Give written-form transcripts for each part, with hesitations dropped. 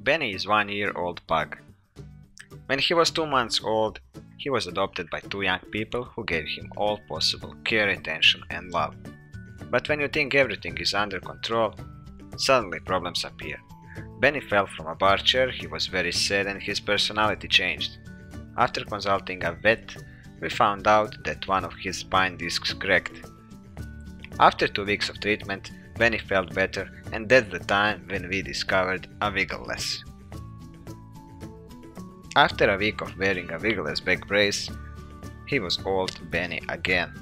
Benny is 1-year-old pug. When he was 2 months old, he was adopted by 2 young people who gave him all possible care, attention and love. But when you think everything is under control, suddenly problems appear. Benny fell from a bar chair, he was very sad and his personality changed. After consulting a vet, we found out that one of his spine discs cracked. After 2 weeks of treatment, Benny felt better, and that's the time when we discovered a Wiggleless. After a week of wearing a Wiggleless back brace, he was old Benny again.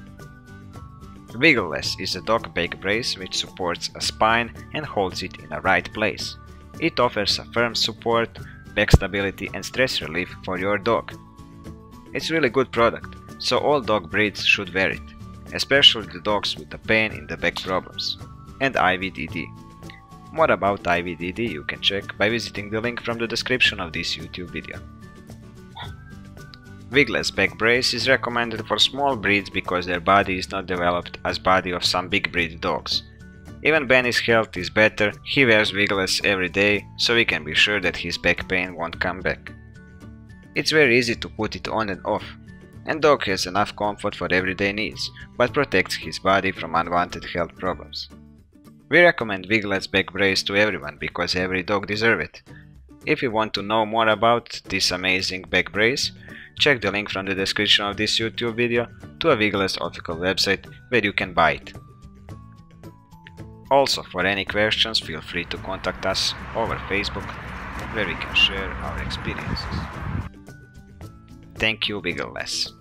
Wiggleless is a dog back brace which supports a spine and holds it in a right place. It offers a firm support, back stability and stress relief for your dog. It's really good product, so all dog breeds should wear it, especially the dogs with the pain in the back problems. And IVDD. More about IVDD you can check by visiting the link from the description of this YouTube video. Wiggleless back brace is recommended for small breeds because their body is not developed as body of some big breed dogs. Even Benny's health is better, he wears Wiggleless every day, so we can be sure that his back pain won't come back. It's very easy to put it on and off, and dog has enough comfort for everyday needs, but protects his body from unwanted health problems. We recommend Wiggleless back brace to everyone because every dog deserves it. If you want to know more about this amazing back brace, check the link from the description of this YouTube video to a Wiggleless official website where you can buy it. Also, for any questions, feel free to contact us over Facebook, where we can share our experiences. Thank you, Wiggleless.